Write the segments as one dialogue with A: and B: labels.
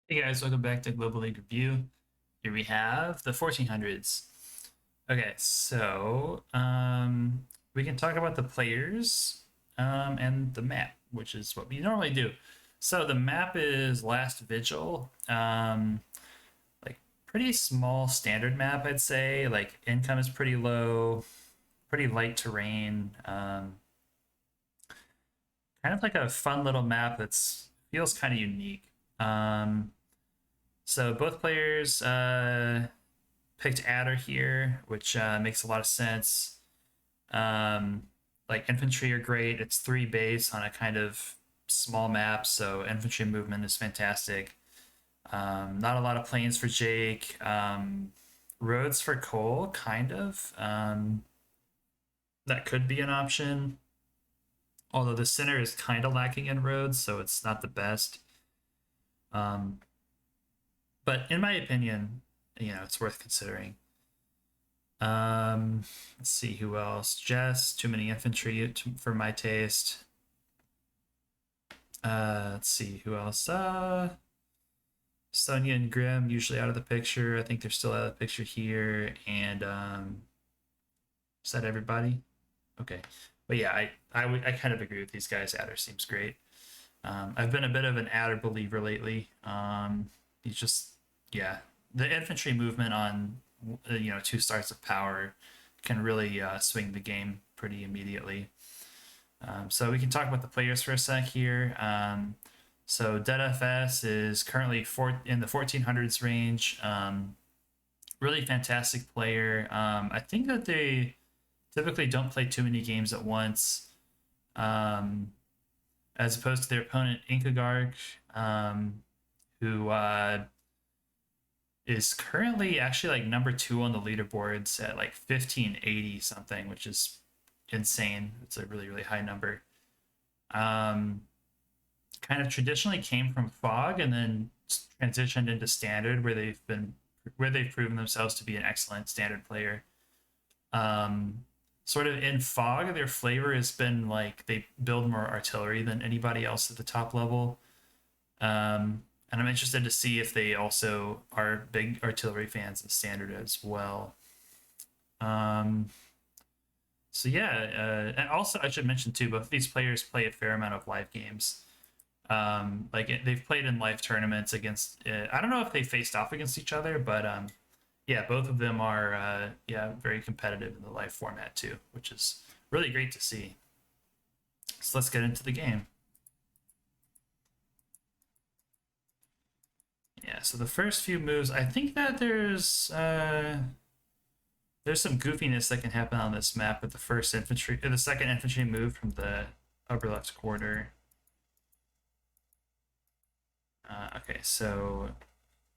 A: Hey guys, welcome back to Global League Review. Here we have the 1400s. Okay, so we can talk about the players and the map, which is what we normally do. So the map is Last Vigil, like pretty small standard map, I'd say. Like income is pretty low, pretty light terrain. Kind of like a fun little map that's feels kind of unique. Um, so both players picked Adder here, which makes a lot of sense. Um, like infantry are great. It's 3 base on a kind of small map, so infantry movement is fantastic. Not a lot of planes for Jake. Roads for Cole, kind of. That could be an option. Although the center is kind of lacking in roads, so it's not the best. Um, but in my opinion, it's worth considering. Let's see who else. Jess, too many infantry for my taste. Let's see who else. Sonya and Grim usually out of the picture. I think they're still out of the picture here. And is that everybody? Okay, but yeah, I kind of agree with these guys. Adder seems great. I've been a bit of an Adder believer lately. He's just yeah, the infantry movement on 2 stars of power can really swing the game pretty immediately. So we can talk about the players for a sec here. So Dead FS is currently in the 1400s range. Really fantastic player. I think that they typically don't play too many games at once, um, as opposed to their opponent Inkagark, who is currently actually like number 2 on the leaderboards at like 1580 something, which is insane. It's a really high number. Um, Kind of traditionally came from Fog and then transitioned into Standard, where they've proven themselves to be an excellent Standard player. Um, Sort of in Fog, their flavor has been like they build more artillery than anybody else at the top level. And I'm interested to see if they also are big artillery fans in Standard as well. Um, so yeah, and also I should mention too, both of these players play a fair amount of live games. They've played in live tournaments against. I don't know if they faced off against each other, but yeah, both of them are very competitive in the live format too, which is really great to see. So let's get into the game. Yeah, so the first few moves, I think that there's some goofiness that can happen on this map with the second infantry move from the upper left quarter. Okay, so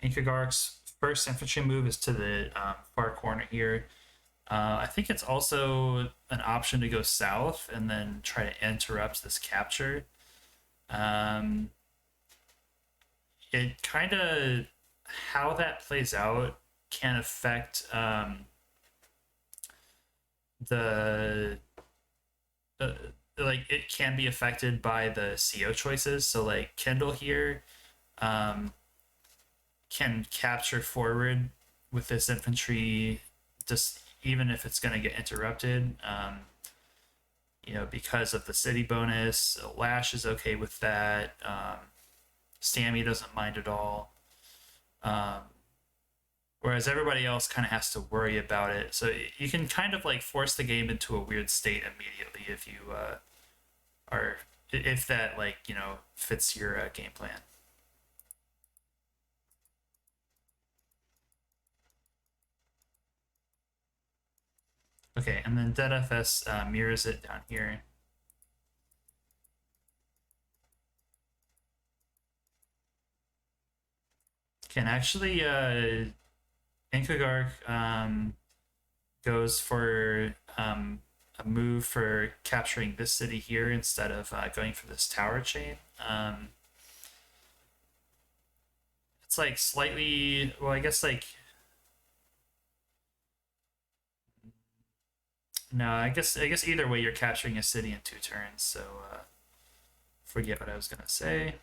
A: Inkagark's first infantry move is to the far corner here. I think it's also an option to go south and then try to interrupt this capture. Um, it kind of how that plays out can affect the uh, like it can be affected by the CO choices. So like Kendall here um, can capture forward with this infantry, just even if it's going to get interrupted. Because of the city bonus, Lash is okay with that. Sammy doesn't mind at all. Um, Whereas everybody else kind of has to worry about it. So you can kind of like force the game into a weird state immediately if you are if that fits your game plan. Okay, and then Dead FS mirrors it down here. Can actually Inkagark goes for a move for capturing this city here instead of going for this tower chain. It's like slightly, well, I guess like no, I guess either way you're capturing a city in 2 turns. So forget what I was gonna say.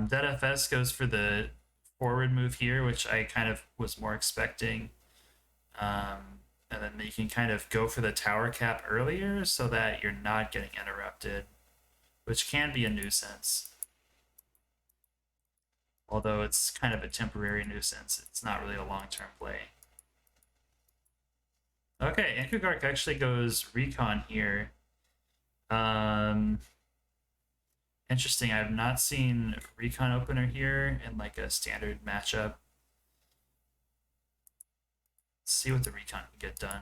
A: Dead FS goes for the forward move here, which I kind of was more expecting. And then you can kind of go for the tower cap earlier so that you're not getting interrupted, which can be a nuisance. Although it's kind of a temporary nuisance, it's not really a long-term play. Okay, Ankugark actually goes recon here. Interesting. I have not seen recon opener here in like a standard matchup. Let's see what the recon can get done.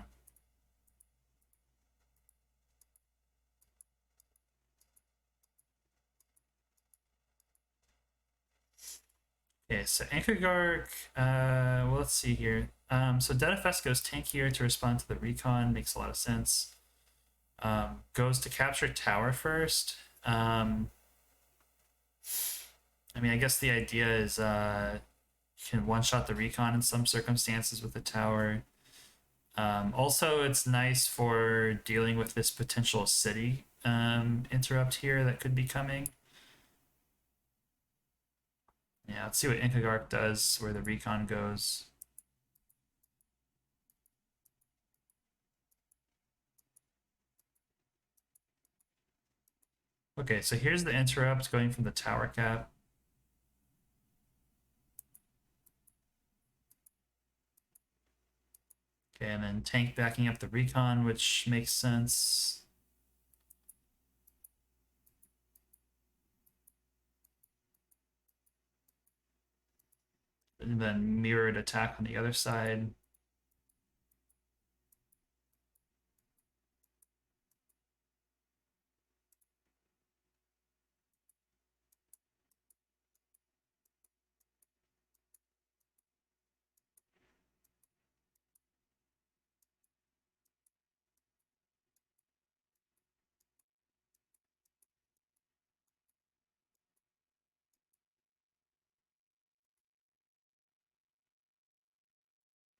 A: Okay, so Ankugark, well, let's see here. So Dedefest goes tank here to respond to the recon, makes a lot of sense. Goes to capture tower first. I mean, I guess the idea is you can one-shot the recon in some circumstances with the tower. Also, it's nice for dealing with this potential city interrupt here that could be coming. Yeah, let's see what Inkagark does, where the recon goes. Okay, so here's the interrupt going from the tower cap. Okay, and then tank backing up the recon, which makes sense. And then mirrored attack on the other side.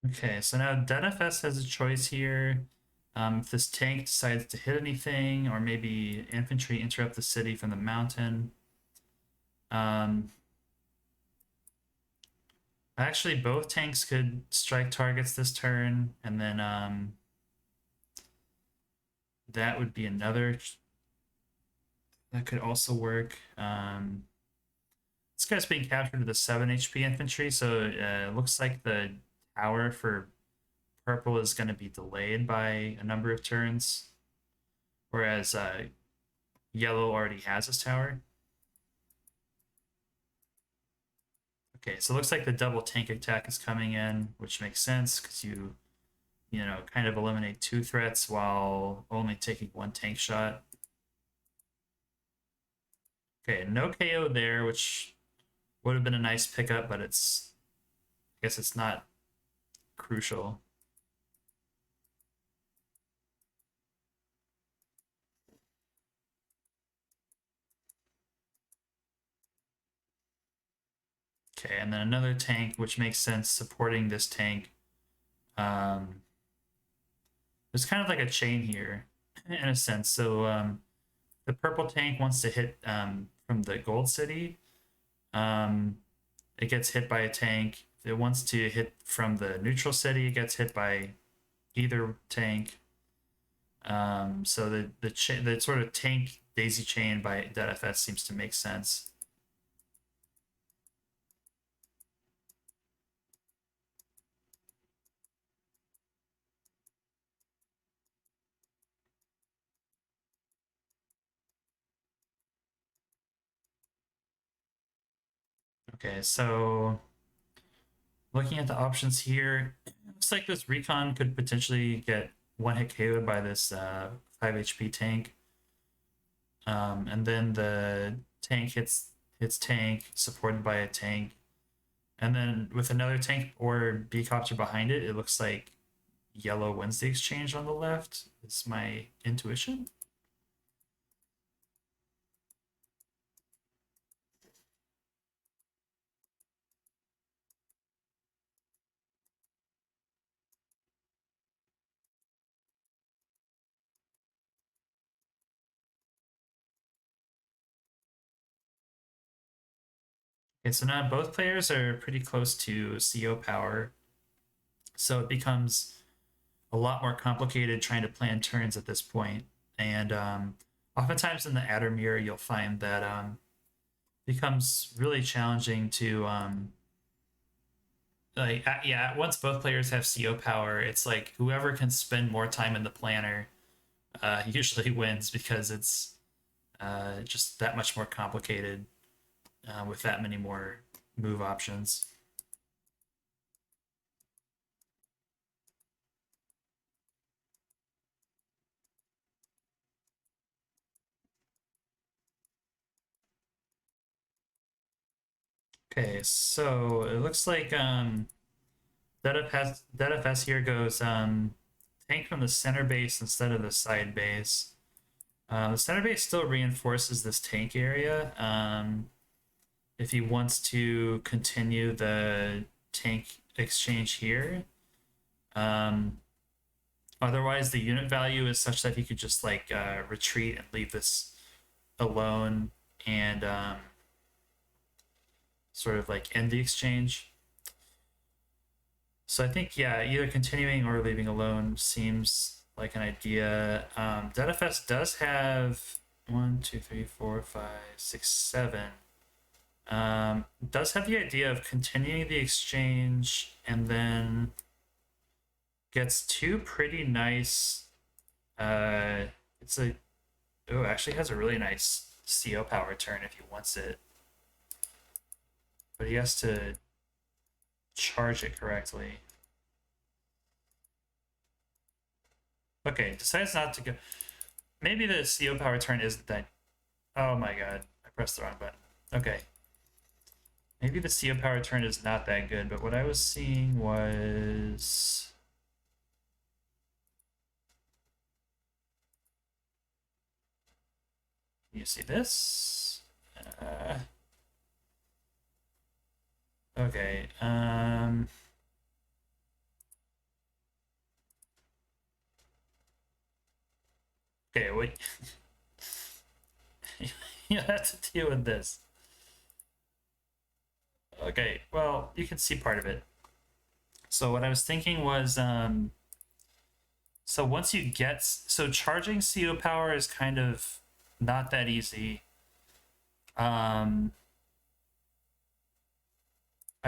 A: Okay, so now DNFS has a choice here. If this tank decides to hit anything, or maybe infantry interrupt the city from the mountain. Actually, both tanks could strike targets this turn, and then that would be another. That could also work. This guy's being captured with a 7 HP infantry, so it looks like the tower for purple is going to be delayed by a number of turns, whereas yellow already has his tower. Okay, so it looks like the double tank attack is coming in, which makes sense because you know, kind of eliminate 2 threats while only taking 1 tank shot. Okay, no KO there, which would have been a nice pickup, but I guess it's not crucial. Okay, and then another tank, which makes sense, supporting this tank. Um, there's kind of like a chain here, in a sense. So the purple tank wants to hit from the gold city. Um, it gets hit by a tank. If it wants to hit from the neutral city, it gets hit by either tank. So the sort of tank daisy chain by DFS seems to make sense. Okay, so looking at the options here, it looks like this recon could potentially get one hit KO'd by this 5 HP tank. And then the tank hits tank, supported by a tank. And then with another tank or B-copter behind it, it looks like yellow wins the exchange on the left. Is my intuition. Okay, so now both players are pretty close to CO power, so it becomes a lot more complicated trying to plan turns at this point. And oftentimes in the adder mirror, you'll find that becomes really challenging to yeah. Once both players have CO power, it's like whoever can spend more time in the planner usually wins because it's just that much more complicated with that many more move options. Okay, so it looks like ZFS here goes tank from the center base instead of the side base. The center base still reinforces this tank area if he wants to continue the tank exchange here. Um, Otherwise, the unit value is such that he could just like retreat and leave this alone and sort of like end the exchange. So I think, yeah, either continuing or leaving alone seems like an idea. ZFS does have 1, 2, 3, 4, 5, 6, 7. Does have the idea of continuing the exchange and then gets two pretty nice. It's a actually has a really nice CO power turn if he wants it, but he has to charge it correctly. Okay, decides not to go. Maybe the CO power turn isn't that. Oh my god, I pressed the wrong button. Okay. Maybe the CO power turn is not that good, but what I was seeing was. You see this? Okay. Okay, wait. You have to deal with this. Okay, well, you can see part of it. So what I was thinking was, so once you get, so charging CO power is kind of not that easy. I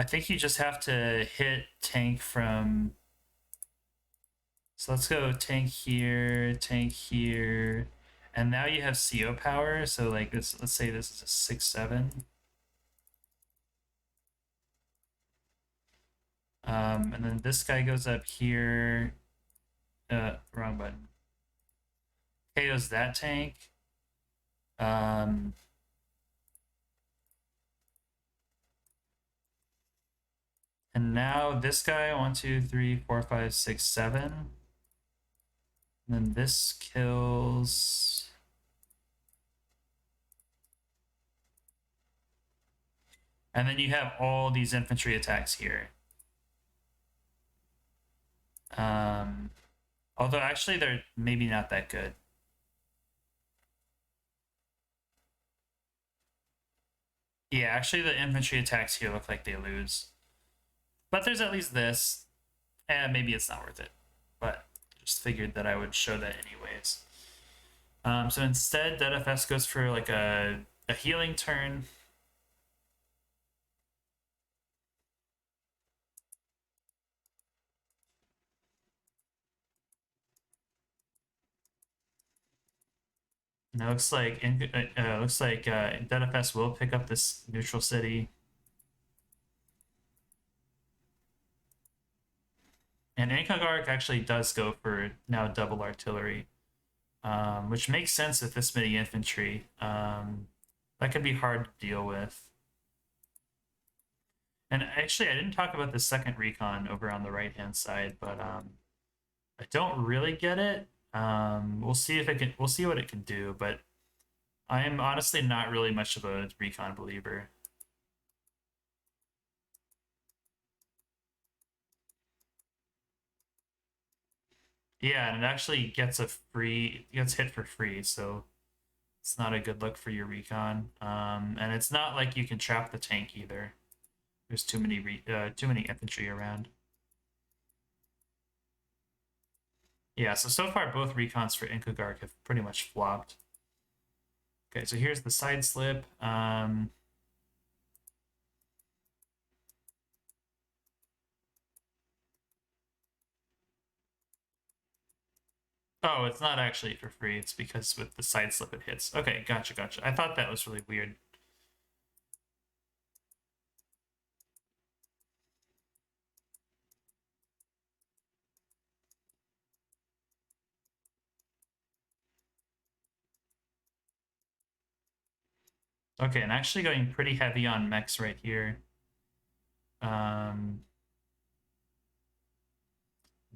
A: think you just have to hit tank from. So let's go tank here, and now you have CO power. So like this, let's say this is a 6-7. And then this guy goes up here. Wrong button. KOs that tank. And now this guy, 1, 2, 3, 4, 5, 6, 7. And then this kills. And then you have all these infantry attacks here. Although actually they're maybe not that good. Yeah, actually the infantry attacks here look like they lose. But there's at least this. And maybe it's not worth it. But just figured that I would show that anyways. So instead, ZFS goes for like a healing turn. And it looks like ZFS will pick up this neutral city. And Ankagark actually does go for now double artillery, which makes sense with this many infantry. That could be hard to deal with. And actually, I didn't talk about the second recon over on the right-hand side, but I don't really get it. We'll see if it can. We'll see what it can do, but I am honestly not really much of a recon believer. Yeah, and it actually gets hit for free, so It's not a good look for your recon. And it's not like you can trap the tank either. There's too many infantry around. Yeah, so far both recons for Inkugark have pretty much flopped. Okay, so here's the side slip. Oh, it's not actually for free. It's because with the side slip it hits. Okay, gotcha, gotcha. I thought that was really weird. Okay, and actually going pretty heavy on mechs right here. Um,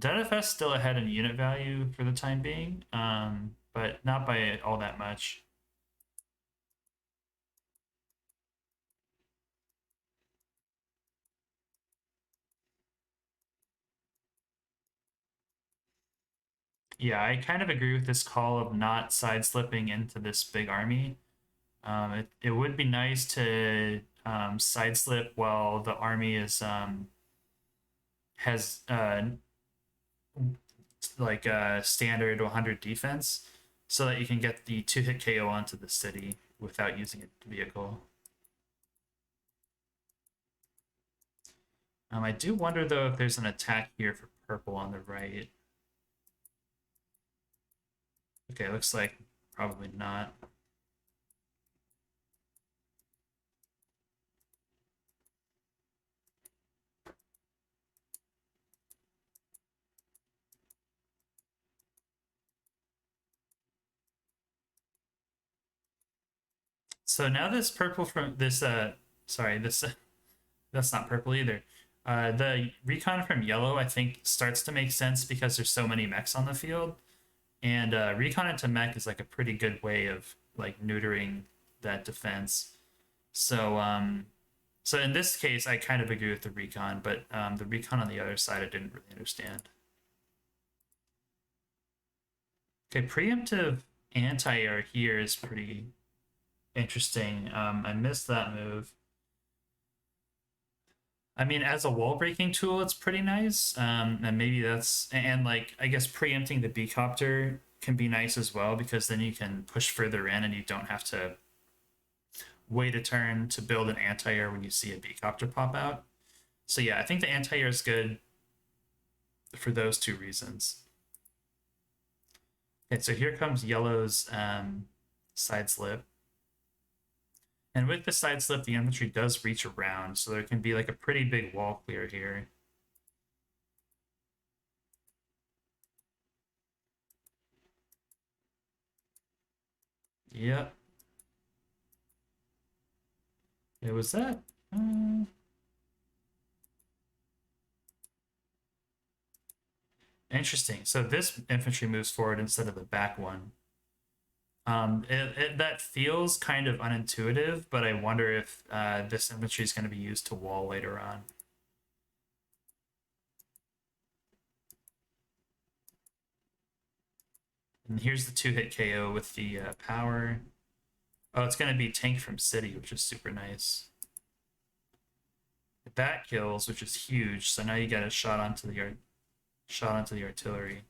A: DFS still ahead in unit value for the time being, but not by all that much. Yeah, I kind of agree with this call of not side slipping into this big army. It would be nice to side slip while the army is has like a standard 100 defense, so that you can get the 2-hit KO onto the city without using a vehicle. I do wonder though if there's an attack here for purple on the right. Okay, looks like probably not. So now this purple from this sorry, this that's not purple either. The recon from yellow I think starts to make sense because there's so many mechs on the field, and recon into mech is like a pretty good way of like neutering that defense. So so in this case, I kind of agree with the recon, but the recon on the other side I didn't really understand. Okay, preemptive anti-air here is pretty interesting. I missed that move. I mean, as a wall breaking tool, it's pretty nice. And maybe that's and like I guess preempting the B copter can be nice as well because then you can push further in and you don't have to wait a turn to build an anti-air when you see a B copter pop out. So yeah, I think the anti-air is good for those two reasons. Okay, so here comes yellow's side slip. And with the side slip, the infantry does reach around, so there can be like a pretty big wall clear here. Yep. It was that. Interesting. So this infantry moves forward instead of the back one. That feels kind of unintuitive, but I wonder if this infantry is going to be used to wall later on. And here's the 2-hit KO with the power. Oh, it's going to be tank from city, which is super nice. That kills, which is huge. So now you get a shot onto the artillery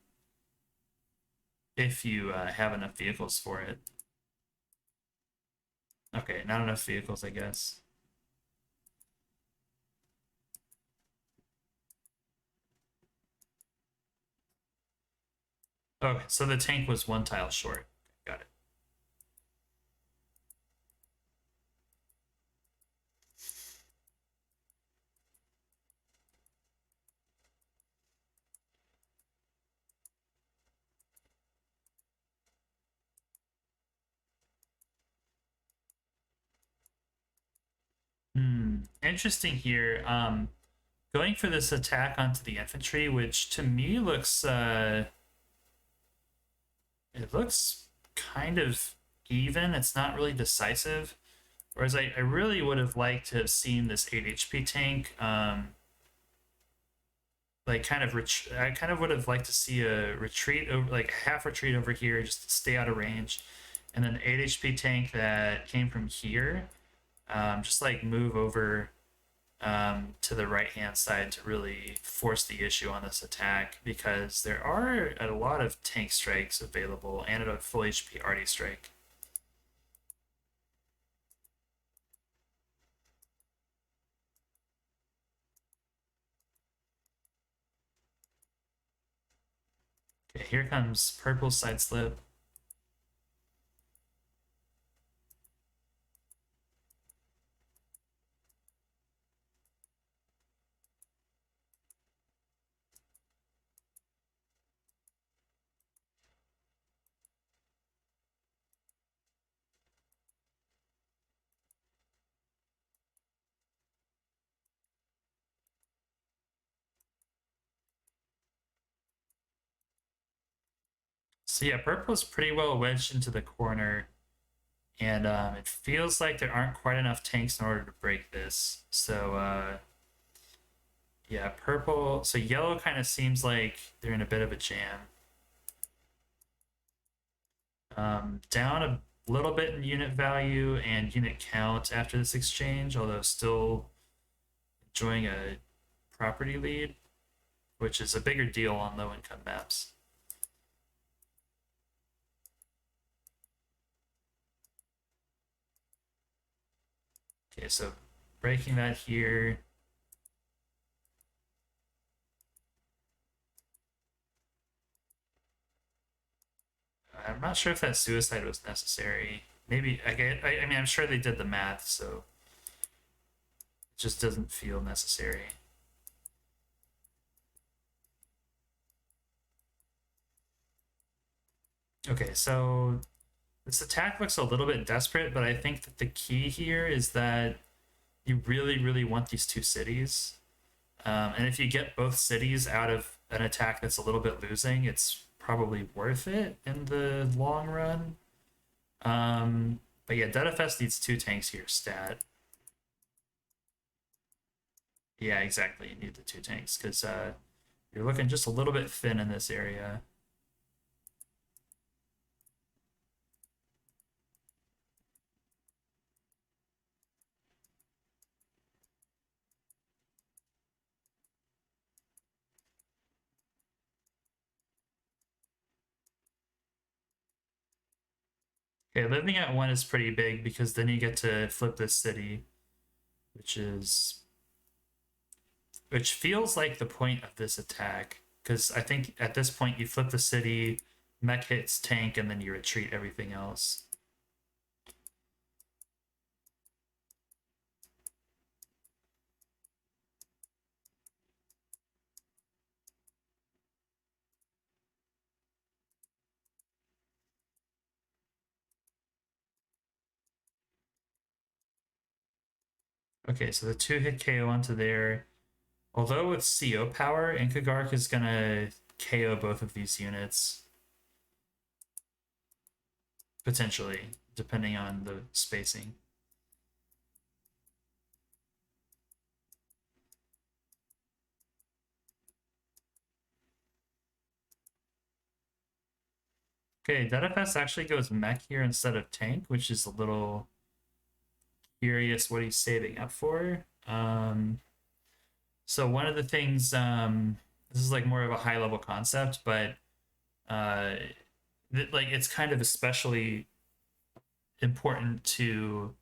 A: if you have enough vehicles for it. Okay, not enough vehicles, I guess. Okay, so the tank was one tile short. Got it. Interesting here. Going for this attack onto the infantry, which to me looks it looks kind of even. It's not really decisive. Whereas I really would have liked to have seen this 8 HP tank. Like I kind of would have liked to see a retreat over like a half retreat over here, just to stay out of range, and then the 8 HP tank that came from here, just like move over to the right hand side to really force the issue on this attack, because there are a lot of tank strikes available and a full HP arty strike. Okay, here comes purple side slip. So yeah, purple is pretty well wedged into the corner, and it feels like there aren't quite enough tanks in order to break this. So yeah, purple. So yellow kind of seems like they're in a bit of a jam. Down a little bit in unit value and unit count after this exchange, although still enjoying a property lead, which is a bigger deal on low income maps. Okay, so breaking that here. I'm not sure if that suicide was necessary. Maybe I mean, I'm sure they did the math, so it just doesn't feel necessary. Okay, so this attack looks a little bit desperate, but I think that the key here is that you really, really want these two cities. And if you get both cities out of an attack that's a little bit losing, it's probably worth it in the long run. But yeah, DFS needs two tanks here, stat. Yeah, exactly. You need the two tanks because you're looking just a little bit thin in this area. Okay, living at one is pretty big because then you get to flip this city, which is which feels like the point of this attack, because I think at this point you flip the city, mech hits tank, and then you retreat everything else. Okay, so the two hit KO onto there. Although with CO power, Inkagark is gonna KO both of these units. Potentially, depending on the spacing. Okay, DFS actually goes mech here instead of tank, which is a little curious what he's saving up for. So one of the things, this is like more of a high level concept, but uh, like it's kind of especially important to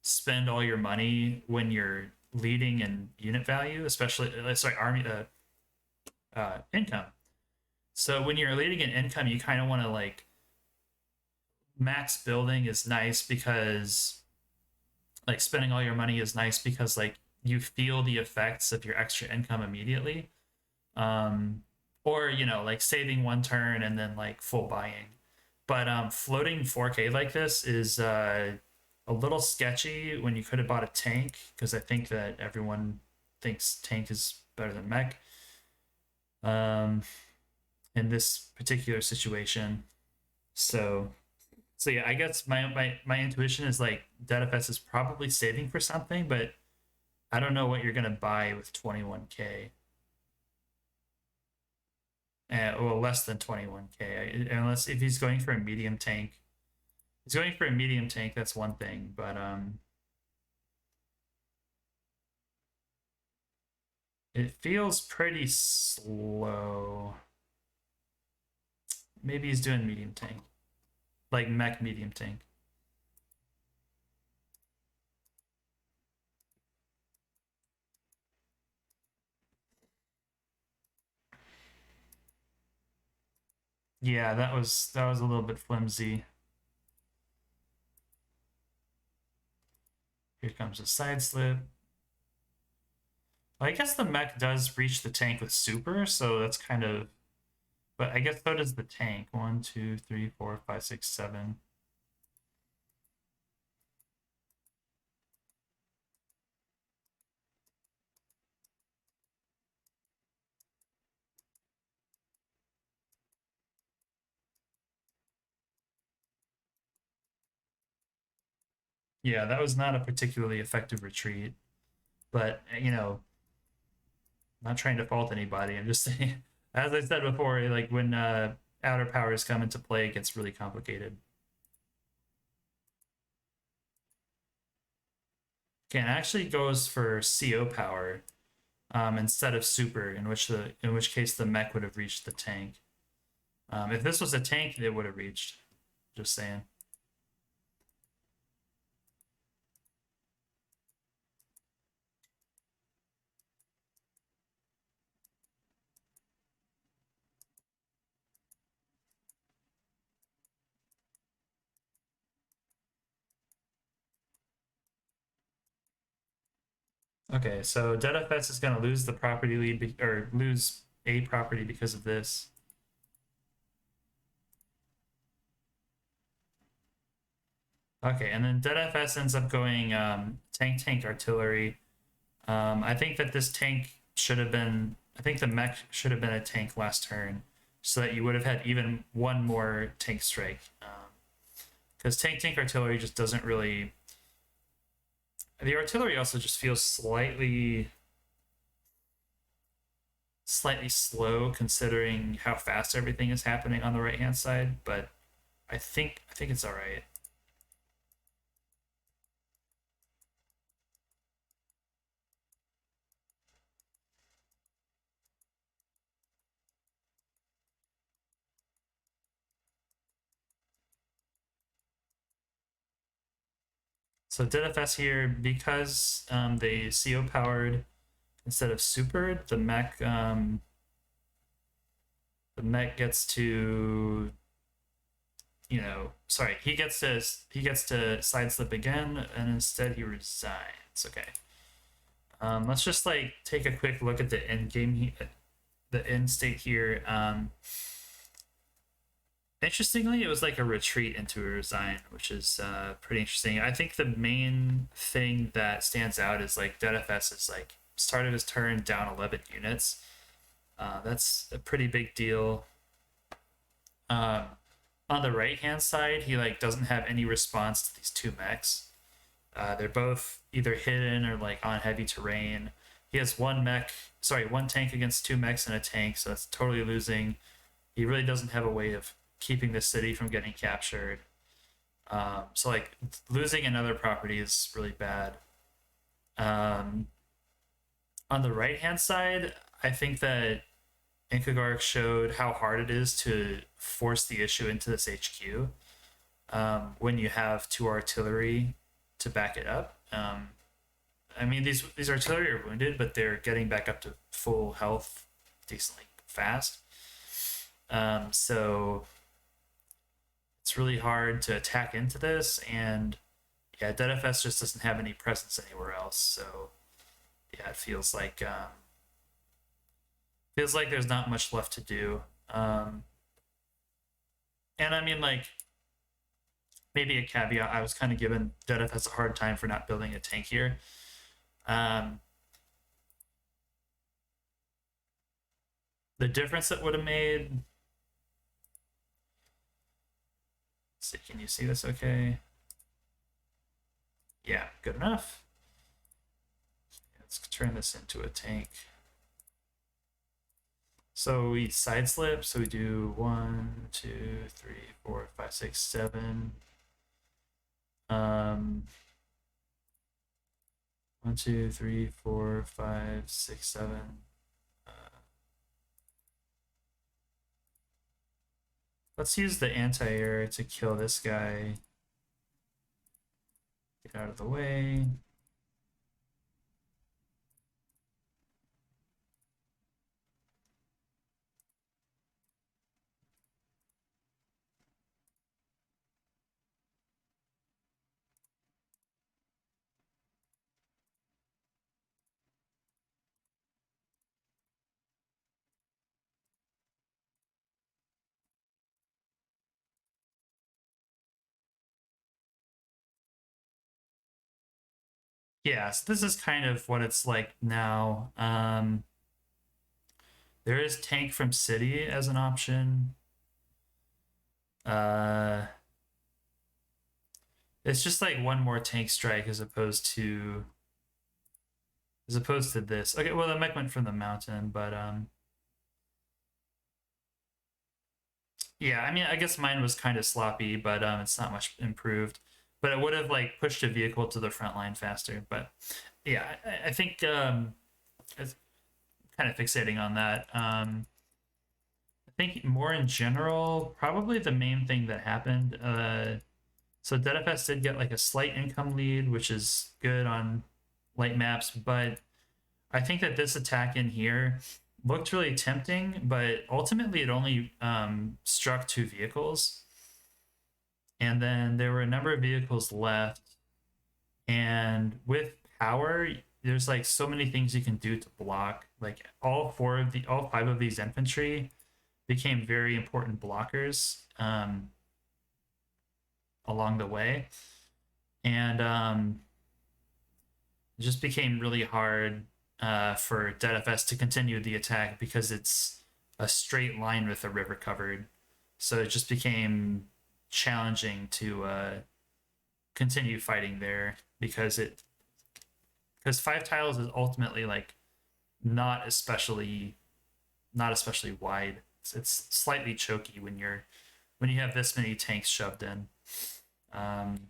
A: spend all your money when you're leading in unit value, especially sorry, army income. So when you're leading in income, you kind of want to like max building is nice because like spending all your money is nice because like you feel the effects of your extra income immediately. Or you know, like saving one turn and then like full buying. But floating 4K like this is a little sketchy when you could have bought a tank, because I think that everyone thinks tank is better than mech um, in this particular situation. So yeah, I guess my intuition is like DFS is probably saving for something, but I don't know what you're gonna buy with 21K. Well, less than 21K, unless if he's going for a medium tank. He's going for a medium tank, that's one thing, but it feels pretty slow. Maybe he's doing medium tank. Like mech medium tank. Yeah, that was a little bit flimsy. Here comes a side slip. Well, I guess the mech does reach the tank with super, so that's kind of. But I guess so does the tank. 1, 2, 3, 4, 5, 6, 7. Yeah, that was not a particularly effective retreat. But not trying to fault anybody. I'm just saying, as I said before, like when outer powers come into play, it gets really complicated. Okay, and actually goes for CO power instead of super, in which case the mech would have reached the tank. If this was a tank, it would have reached. Just saying. Okay, so DFS is going to lose the property lead or lose a property because of this. Okay, and then DFS ends up going tank artillery. I think that this tank should have been. I think the mech should have been a tank last turn, so that you would have had even one more tank strike. Because tank artillery just doesn't really. The artillery also just feels slightly slow considering how fast everything is happening on the right hand side. But I think it's all right. So DFS here, because they CO powered instead of super, the mech gets to sorry, he gets to side slip again, and instead he resigns. Okay. Let's just like take a quick look at the end game, the end state here. Interestingly, it was like a retreat into a resign, which is pretty interesting. I think the main thing that stands out is like DFS is like start of his turn down 11 units. That's a pretty big deal. Um, on the right hand side, he like doesn't have any response to these two mechs. They're both either hidden or like on heavy terrain. He has one tank against two mechs and a tank, so that's totally losing. He really doesn't have a way of keeping the city from getting captured. So like losing another property is really bad. Um, on the right hand side, I think that Inkagark showed how hard it is to force the issue into this HQ when you have two artillery to back it up. I mean, these artillery are wounded, but they're getting back up to full health decently fast. So it's really hard to attack into this, and yeah, DFS just doesn't have any presence anywhere else. So yeah, it feels like there's not much left to do. And I mean, like maybe a caveat: I was kind of giving DFS a hard time for not building a tank here. Um, the difference that would have made. Let's see, can you see this? Okay. Yeah, good enough. Let's turn this into a tank. So we side slip. So we do 1, 2, 3, 4, 5, 6, 7. Um, 1, 2, 3, 4, 5, 6, 7. Let's use the anti-air to kill this guy. Get out of the way. Yeah, so this is kind of what it's like now. There is tank from city as an option. Uh, it's just like one more tank strike as opposed to this. Okay, well the mech went from the mountain, but yeah, I mean I guess mine was kind of sloppy, but it's not much improved. But it would have like pushed a vehicle to the front line faster. But yeah, I think it's kind of fixating on that. I think more in general, probably the main thing that happened. So DFS did get like a slight income lead, which is good on light maps, but I think that this attack in here looked really tempting, but ultimately it only struck 2 vehicles. And then there were a number of vehicles left. And with power, there's like so many things you can do to block. Like all 5 of these infantry became very important blockers along the way. And it just became really hard for DFS to continue the attack because it's a straight line with a river covered. So it just became challenging to continue fighting there because 5 tiles is ultimately like not especially not especially wide. It's slightly choky when you have this many tanks shoved in. Um,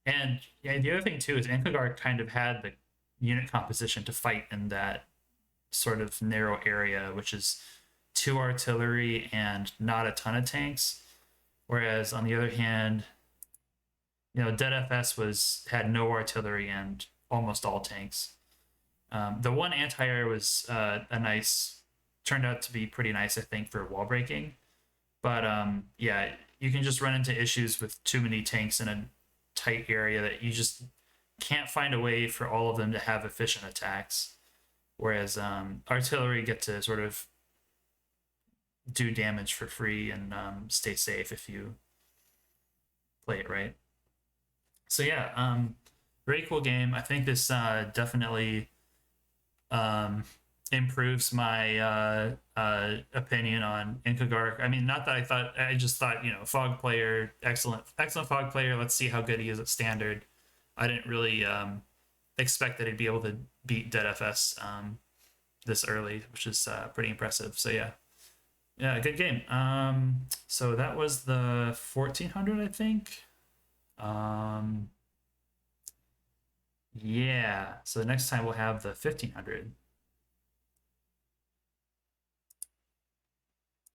A: and yeah, the other thing too is Ankagar kind of had the unit composition to fight in that sort of narrow area, which is 2 artillery and not a ton of tanks. Whereas on the other hand, Dead FS had no artillery and almost all tanks. The one anti-air was turned out to be pretty nice, I think, for wall breaking. But yeah, you can just run into issues with too many tanks in a tight area that you just can't find a way for all of them to have efficient attacks. Whereas artillery get to sort of do damage for free and stay safe if you play it right. So yeah, very cool game. I think this definitely um, improves my opinion on Inkagark. I mean, not that I just thought, fog player, excellent fog player. Let's see how good he is at standard. I didn't really expect that he'd be able to beat Dead FS this early, which is pretty impressive. So yeah, good game. So that was the 1400, I think. Yeah. So next time we'll have the 1500.